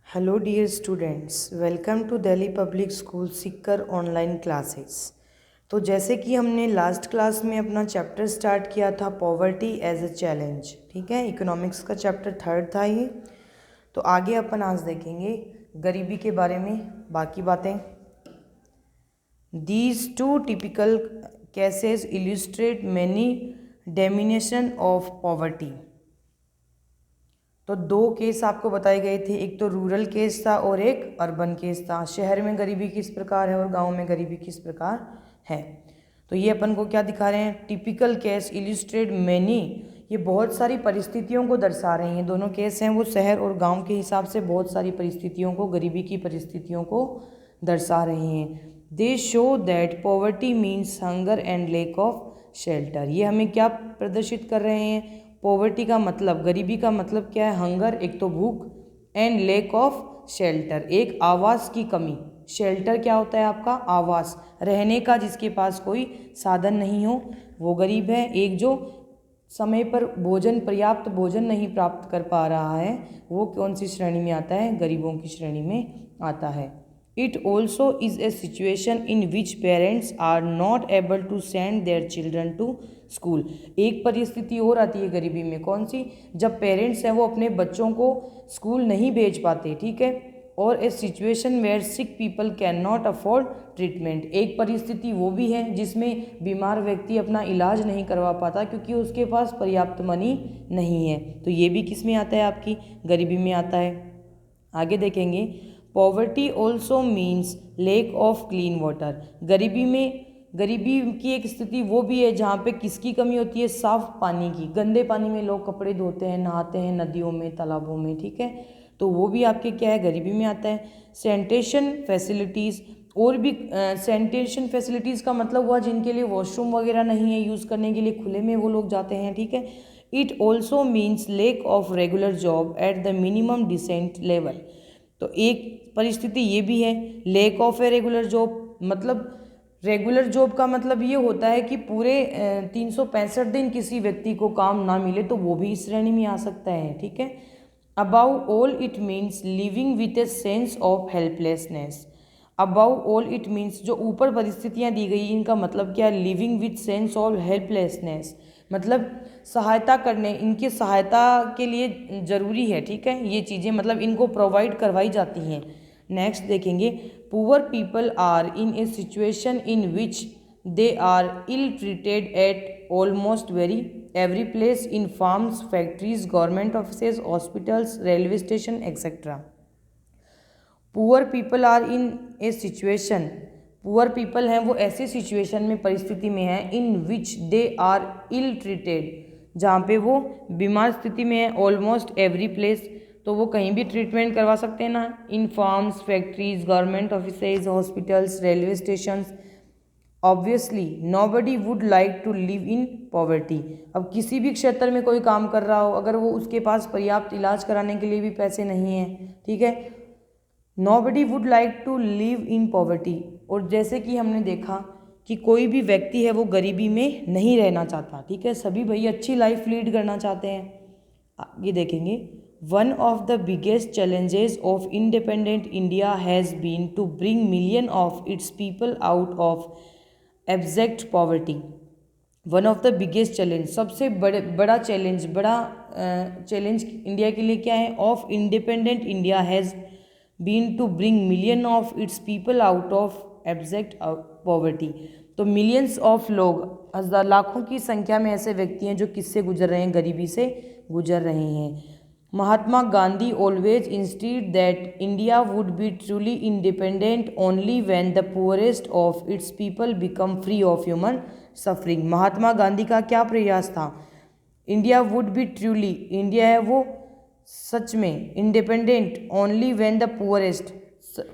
Hello dear students, welcome to Delhi public school Sikar online classes. तो जैसे कि हमने लास्ट क्लास में अपना चैप्टर स्टार्ट किया था पॉवर्टी एज ए चैलेंज, ठीक है। इकोनॉमिक्स का चैप्टर 3 था ये। तो आगे अपन आज देखेंगे गरीबी के बारे में बाकी बातें। These two typical cases illustrate many damnation of poverty. तो दो केस आपको बताए गए थे, एक तो रूरल केस था और एक अर्बन केस था। शहर में गरीबी किस प्रकार है और गांव में गरीबी किस प्रकार है। तो ये अपन को क्या दिखा रहे हैं, टिपिकल केस इलिस्ट्रेट मैनी, ये बहुत सारी परिस्थितियों को दर्शा रहे हैं। दोनों केस हैं वो शहर और गांव के हिसाब से बहुत सारी परिस्थितियों को, गरीबी की परिस्थितियों को दर्शा रहे हैं। दे show that poverty means hunger and lake of shelter. ये हमें क्या प्रदर्शित कर रहे हैं, पॉवर्टी का मतलब, गरीबी का मतलब क्या है, हंगर एक तो भूख, एंड लेक ऑफ शेल्टर एक आवास की कमी। शेल्टर क्या होता है आपका, आवास, रहने का, जिसके पास कोई साधन नहीं हो वो गरीब है। एक जो समय पर भोजन, पर्याप्त भोजन नहीं प्राप्त कर पा रहा है वो कौन सी श्रेणी में आता है, गरीबों की श्रेणी में आता है। It also is a situation in which parents are not able to send their children to school। एक परिस्थिति और आती है गरीबी में, कौन सी, जब पेरेंट्स हैं वो अपने बच्चों को स्कूल नहीं भेज पाते, ठीक है। और a situation where sick people can not afford treatment, एक परिस्थिति वो भी है जिसमें बीमार व्यक्ति अपना इलाज नहीं करवा पाता क्योंकि उसके पास पर्याप्त मनी नहीं है। तो ये भी किस में आता है, आपकी गरीबी में आता है। आगे देखेंगे, poverty also means lack of clean water. गरीबी की एक स्थिति वो भी है जहाँ पे किसकी कमी होती है, साफ पानी की। गंदे पानी में लोग कपड़े धोते हैं, नहाते हैं नदियों में, तालाबों में, ठीक है। तो वो भी आपके क्या है, गरीबी में आता है। सैनिटेशन फैसिलिटीज़, और भी सैनिटेशन फैसिलिटीज़ का मतलब हुआ जिनके लिए वॉशरूम वगैरह नहीं है यूज़ करने के लिए, खुले में वो लोग जाते हैं, ठीक है। It also means lack of regular job at the minimum decent level. तो एक परिस्थिति ये भी है, lack of a regular job, मतलब रेगुलर जॉब का मतलब ये होता है कि पूरे 365 दिन किसी व्यक्ति को काम ना मिले, तो वो भी इस श्रेणी में आ सकता है, ठीक है। Above all it means living with a sense of helplessness. Above all it means, जो ऊपर परिस्थितियाँ दी गई इनका मतलब क्या, living with sense of helplessness, मतलब सहायता करने, इनकी सहायता के लिए ज़रूरी है, ठीक है, ये चीज़ें मतलब इनको प्रोवाइड करवाई जाती हैं। नेक्स्ट देखेंगे, poor people are in a situation in which they are ill treated at almost very every place, in farms, factories, government offices, hospitals, railway station etcetera. Poor people are in a situation, poor people हैं वो ऐसे situation में, परिस्थिति में है, इन which they are ill treated, जहाँ पे वो बीमार स्थिति में है, ऑलमोस्ट एवरी प्लेस, तो वो कहीं भी ट्रीटमेंट करवा सकते हैं ना, in farms, factories, government offices, hospitals, railway stations. Obviously nobody would like to live in poverty. अब किसी भी क्षेत्र में कोई काम कर रहा हो, अगर वो उसके पास पर्याप्त इलाज कराने के लिए भी पैसे नहीं हैं, ठीक है, nobody would like to live in poverty. और जैसे कि हमने देखा कि कोई भी व्यक्ति है वो गरीबी में नहीं रहना चाहता, ठीक है, सभी भाई अच्छी लाइफ लीड करना चाहते हैं। ये देखेंगे, one of the biggest challenges of independent India has been to bring million of its people out of abject poverty. One of the biggest challenge, सबसे बड़ा चैलेंज इंडिया के लिए क्या है, of independent India has been to bring million of its people out of abject poverty. तो millions of लोग, हजार लाखों की संख्या में ऐसे व्यक्ति हैं जो किससे गुजर रहे हैं, गरीबी से गुजर रहे हैं। Mahatma Gandhi always instead that India would be truly independent only when the poorest of its people become free of human suffering. Mahatma Gandhi का क्या प्रयास था, India would be truly, India है वो सच में independent only when the poorest,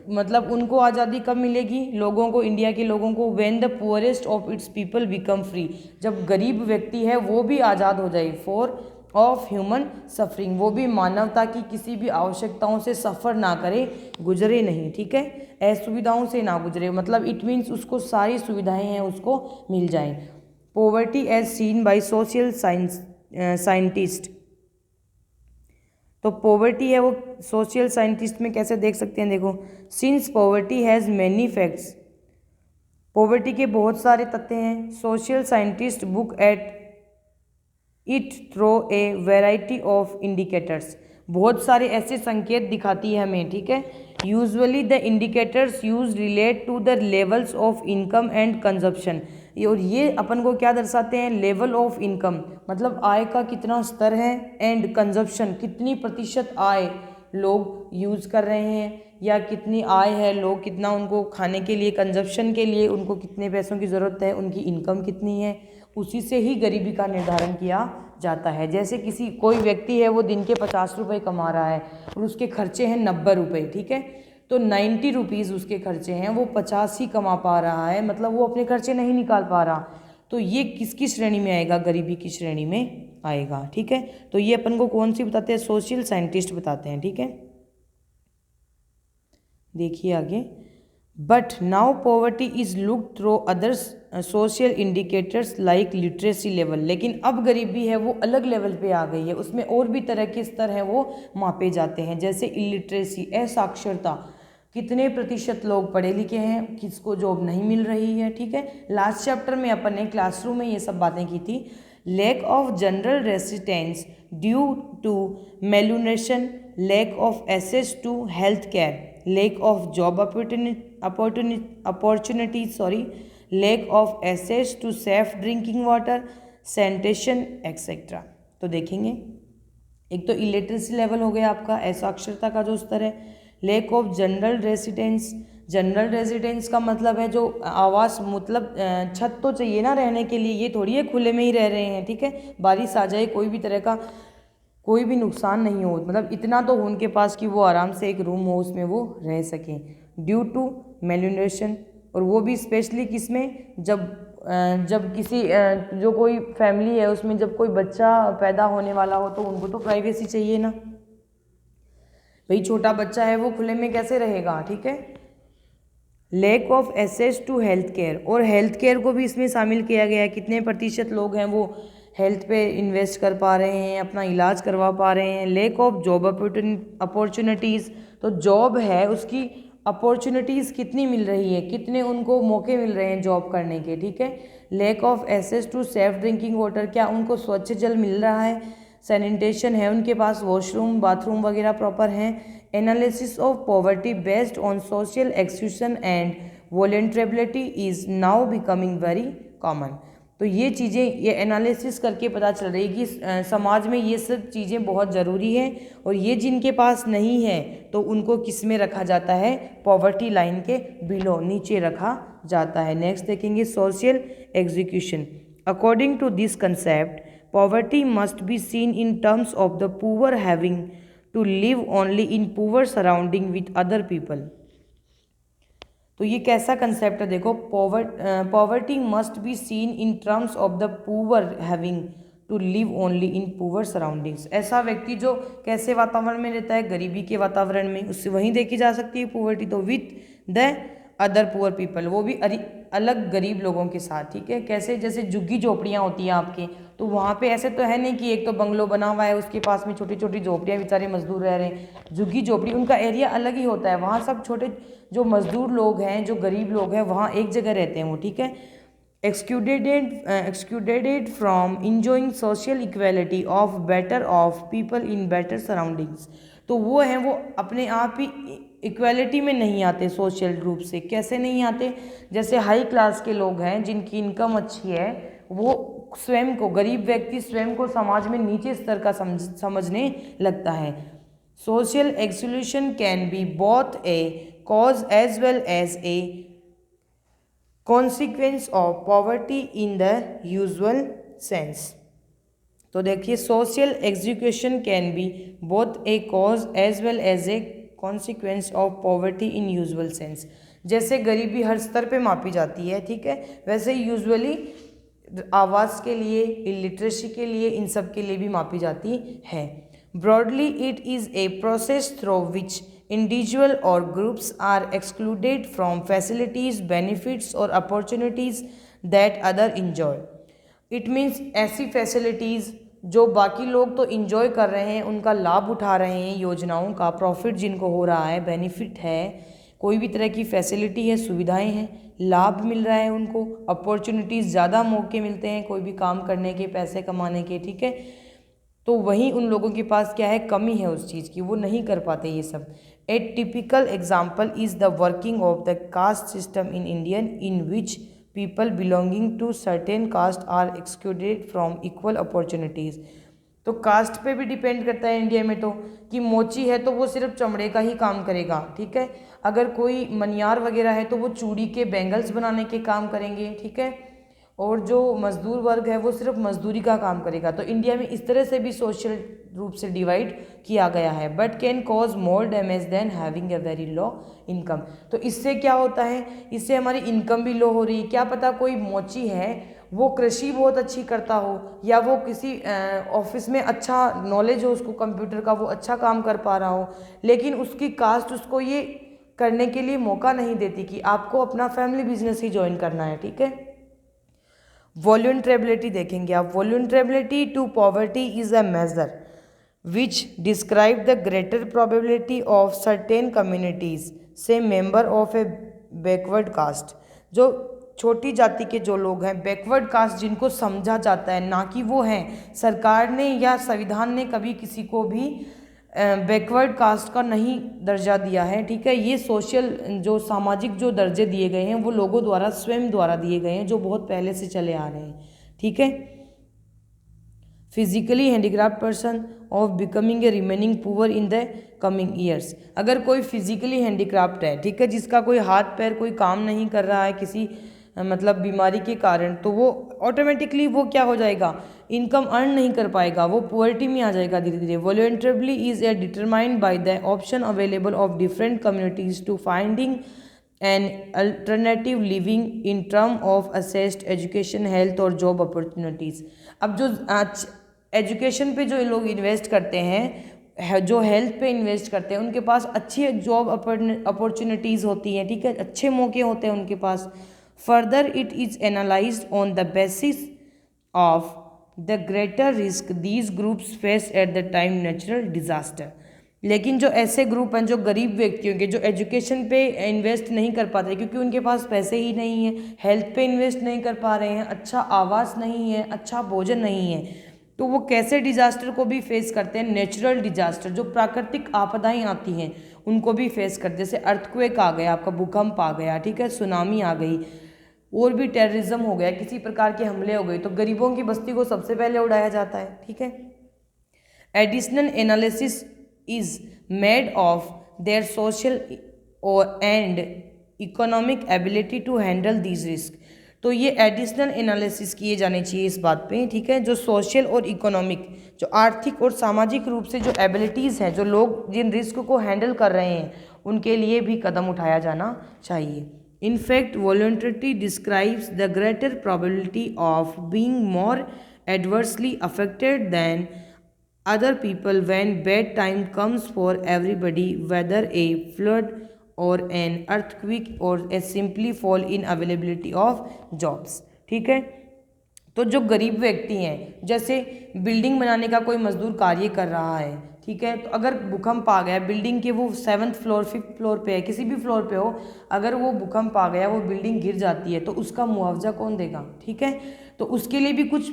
मतलब उनको आज़ादी कब मिलेगी, लोगों को, इंडिया के लोगों को, when the poorest of its people become free, जब गरीब व्यक्ति है वो भी आज़ाद हो जाए, फॉर ऑफ ह्यूमन सफरिंग, वो भी मानवता की किसी भी आवश्यकताओं से सफ़र ना करे, गुजरे नहीं, ठीक है, असुविधाओं से ना गुजरे, मतलब इट मीन्स उसको सारी सुविधाएं हैं उसको मिल जाएं। Poverty as seen by social scientist, तो पॉवर्टी है वो सोशल साइंटिस्ट में कैसे देख सकते हैं, देखो, since poverty has many facts, poverty के बहुत सारे तथ्य हैं, social scientist book at it through a variety of indicators, बहुत सारे ऐसे संकेत दिखाती है हमें, ठीक है। Usually the indicators use relate to the levels of income and consumption, और ये अपन को क्या दर्शाते हैं, लेवल ऑफ इनकम मतलब आय का कितना स्तर है, एंड कंजप्शन कितनी प्रतिशत आय लोग यूज़ कर रहे हैं, या कितनी आय है, लोग कितना उनको खाने के लिए, कंजप्शन के लिए उनको कितने पैसों की ज़रूरत है, उनकी इनकम कितनी है, उसी से ही गरीबी का निर्धारण किया जाता है। जैसे कोई व्यक्ति है वो दिन के 50 रुपये कमा रहा है और उसके खर्चे हैं 90 रुपये, ठीक है, तो 90 रुपीज़ उसके खर्चे हैं, वो 50 ही कमा पा रहा है, मतलब वो अपने खर्चे नहीं निकाल पा रहा, तो ये किसकी श्रेणी में आएगा, गरीबी की श्रेणी में आएगा, ठीक है। तो ये अपन को कौन सी बताते हैं, सोशल साइंटिस्ट बताते हैं, ठीक है। देखिए आगे, but now poverty is look through others social indicators like literacy level, लेकिन अब गरीबी है वो अलग लेवल पे आ गई है, उसमें और भी तरह के स्तर हैं वो मापे जाते हैं, जैसे इलिटरेसी, असाक्षरता, कितने प्रतिशत लोग पढ़े लिखे हैं, किसको जॉब नहीं मिल रही है, ठीक है। लास्ट चैप्टर में अपन ने क्लासरूम में ये सब बातें की थी। Lack of general residence due to malnutrition, lack of access to health care, lack of job opportunities, lack of access to safe drinking water, sanitation etc। तो देखेंगे, एक तो इलिटरेसी लेवल हो गया आपका, असाक्षरता का जो स्तर है, lack of general residence, general residence का मतलब है जो आवास, मतलब छत तो चाहिए ना रहने के लिए, ये थोड़ी है खुले में ही रह रहे हैं, ठीक है, बारिश आ जाए कोई भी तरह का कोई भी नुकसान नहीं हो, मतलब इतना तो हो उनके पास कि वो आराम से एक रूम हो उसमें वो रह सकें, ड्यू टू मेलन्यूट्रिशन, और वो भी स्पेशली किसमें, जब किसी जो कोई फैमिली है उसमें जब कोई बच्चा पैदा होने वाला हो तो उनको तो प्राइवेसी चाहिए ना, भाई छोटा बच्चा है वो खुले में कैसे रहेगा, ठीक है। Lack of access to health care, और हेल्थ केयर को भी इसमें शामिल किया गया है, कितने प्रतिशत लोग हैं वो हेल्थ पे इन्वेस्ट कर पा रहे हैं, अपना इलाज करवा पा रहे हैं। लैक ऑफ जॉब अपॉर्चुनिटीज़, तो जॉब है उसकी अपॉर्चुनिटीज़ कितनी मिल रही है, कितने उनको मौके मिल रहे हैं जॉब करने के, ठीक है। Lack of access to safe drinking water, क्या उनको स्वच्छ जल मिल रहा है, सैनिटेशन है उनके पास, वॉशरूम बाथरूम वगैरह प्रॉपर हैं। Analysis of poverty based on social exclusion and vulnerability is now becoming very common, तो ये चीज़ें, ये एनालिसिस करके पता चल रही है कि समाज में ये सब चीज़ें बहुत ज़रूरी हैं, और ये जिनके पास नहीं है तो उनको किस में रखा जाता है, पॉवर्टी लाइन के बिलो, नीचे रखा जाता है। नेक्स्ट देखेंगे social execution. According to this concept poverty must be seen in terms of the poor having to live only in poor surrounding with other people, तो ये कैसा कंसेप्ट है, देखो, poverty must be seen in terms of the poor having to live only in poor surroundings, ऐसा व्यक्ति जो कैसे वातावरण में रहता है, गरीबी के वातावरण में, उससे वहीं देखी जा सकती है पॉवर्टी, तो with the other poor people, वो भी अलग गरीब लोगों के साथ, ठीक है। कैसे, जैसे झुग्गी झोपड़ियाँ होती हैं आपके, तो वहाँ पे ऐसे तो है नहीं कि एक तो बंगलो बना हुआ है उसके पास में छोटी छोटी झोपड़ियाँ, बेचारे मजदूर रह रहे हैं, झुग्गी झोपड़ी उनका एरिया अलग ही होता है, वहाँ सब छोटे जो मजदूर लोग हैं, जो गरीब लोग हैं, वहाँ एक जगह रहते हैं वो, ठीक है। excluded from enjoying social equality of better off people in better surroundings, तो वो हैं वो अपने आप ही इक्वालिटी में नहीं आते, सोशल रूप से कैसे नहीं आते, जैसे हाई क्लास के लोग हैं जिनकी इनकम अच्छी है, वो स्वयं को, गरीब व्यक्ति स्वयं को समाज में नीचे स्तर का समझने लगता है। Social exclusion can be both a cause as well as a consequence of poverty in the usual sense, तो देखिए social execution can be both a cause as well as a consequence of poverty in usual sense, जैसे गरीबी हर स्तर पे मापी जाती है, ठीक है, वैसे यूजुअली आवास के लिए, इलिटरेसी के लिए, इन सब के लिए भी मापी जाती है। Broadly it is a process through which individual or groups are excluded from facilities, benefits or opportunities that other enjoy। It means ऐसी facilities जो बाकी लोग तो इंजॉय कर रहे हैं, उनका लाभ उठा रहे हैं योजनाओं का, प्रॉफिट जिनको हो रहा है, बेनिफिट है, कोई भी तरह की फैसिलिटी है, सुविधाएं हैं, लाभ मिल रहा है उनको, अपॉर्चुनिटीज़ ज़्यादा मौके मिलते हैं कोई भी काम करने के, पैसे कमाने के, ठीक है। तो वहीं उन लोगों के पास क्या है, कमी है उस चीज़ की, वो नहीं कर पाते ये सब। A typical example is the working of the caste system in Indian in which people belonging to certain caste are excluded from equal opportunities. तो कास्ट पे भी डिपेंड करता है इंडिया में, तो कि मोची है तो वो सिर्फ चमड़े का ही काम करेगा, ठीक है। अगर कोई मनियार वगैरह है तो वो चूड़ी के बैंगल्स बनाने के काम करेंगे, ठीक है। और जो मजदूर वर्ग है वो सिर्फ मजदूरी का काम करेगा। तो इंडिया में इस तरह से भी सोशल रूप से डिवाइड किया गया है, but can cause more damage than having a very low income. तो इससे क्या होता है, इससे हमारी इनकम भी लो हो रही है। क्या पता कोई मोची है, वो कृषि बहुत अच्छी करता हो, या वो किसी ऑफिस में अच्छा नॉलेज हो उसको कंप्यूटर का, वो अच्छा काम कर पा रहा हो, लेकिन उसकी कास्ट उसको ये करने के लिए मौका नहीं देती कि आपको अपना फैमिली बिजनेस ही ज्वाइन करना है, ठीक है। वॉल्यूंट्रेबिलिटी देखेंगे आप। Vulnerability to poverty is a major which describe the greater probability of certain communities से member of a backward caste. जो छोटी जाति के जो लोग हैं, बैकवर्ड कास्ट जिनको समझा जाता है, ना कि वो हैं, सरकार ने या संविधान ने कभी किसी को भी बैकवर्ड कास्ट का नहीं दर्जा दिया है, ठीक है। ये सोशल जो सामाजिक जो दर्जे दिए गए हैं वो लोगों द्वारा स्वयं द्वारा दिए गए हैं, जो बहुत पहले से चले आ रहे हैं, ठीक है। Physically handicraft person of becoming a remaining poor in the coming years. अगर कोई फिजिकली हैंडीक्राफ्ट है, ठीक है, जिसका कोई हाथ पैर कोई काम नहीं कर रहा है किसी मतलब बीमारी के कारण, तो वो ऑटोमेटिकली वो क्या हो जाएगा, इनकम अर्न नहीं कर पाएगा, वो पुअर्टी में आ जाएगा धीरे धीरे। Voluntarily is a determined by the option available of different communities to finding an alternative living in term of assessed education, health और जॉब अपॉर्चुनिटीज़। अब जो एजुकेशन पे जो लोग इन्वेस्ट करते हैं, जो हेल्थ पे इन्वेस्ट करते हैं, उनके पास अच्छी जॉब अपॉर्चुनिटीज़ होती हैं, ठीक है, अच्छे मौके होते हैं उनके पास। Further it is analysed on the basis of the greater risk these groups face at the time natural disaster. लेकिन जो ऐसे ग्रुप हैं, जो गरीब व्यक्ति होंगे, जो एजुकेशन पे इन्वेस्ट नहीं कर पाते क्योंकि उनके पास पैसे ही नहीं है, हेल्थ पे इन्वेस्ट नहीं कर पा रहे हैं, अच्छा आवास नहीं है, अच्छा भोजन नहीं है, तो वो कैसे डिजास्टर को भी फेस करते हैं, नेचुरल डिजास्टर, जो प्राकृतिक आपदाएं आती हैं उनको भी फेस करते, जैसे अर्थक्वेक आ गया, आपका भूकंप आ गया, ठीक है, सुनामी आ गई, और भी टेररिज्म हो गया, किसी प्रकार के हमले हो गए, तो गरीबों की बस्ती को सबसे पहले उड़ाया जाता है, ठीक है। Additional analysis is made of their social and economic ability to handle these risk. तो ये एडिशनल एनालिसिस किए जाने चाहिए इस बात पे, ठीक है, जो सोशल और इकोनॉमिक, जो आर्थिक और सामाजिक रूप से जो एबिलिटीज़ हैं, जो लोग जिन रिस्क को हैंडल कर रहे हैं, उनके लिए भी कदम उठाया जाना चाहिए। In fact, voluntarily describes the greater probability of being more adversely affected than other people when bad time comes for everybody, whether a flood or an earthquake or a simply fall in availability of jobs, ठीक है। तो जो गरीब व्यक्ति हैं, जैसे building बनाने का कोई मजदूर कार्य कर रहा है, ठीक है, तो अगर भूकंप आ गया, बिल्डिंग के वो 7th फ्लोर 5th फ्लोर पे है, किसी भी फ्लोर पे हो, अगर वो भूकंप आ गया, वो बिल्डिंग गिर जाती है, तो उसका मुआवजा कौन देगा, ठीक है। तो उसके लिए भी कुछ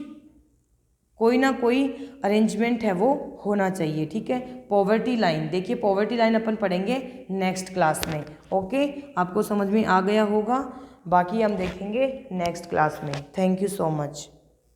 कोई ना कोई अरेंजमेंट है वो होना चाहिए, ठीक है। पॉवर्टी लाइन देखिए, पॉवर्टी लाइन अपन पढ़ेंगे नेक्स्ट क्लास में, ओके, आपको समझ में आ गया होगा, बाकी हम देखेंगे नेक्स्ट क्लास में। Thank you so much.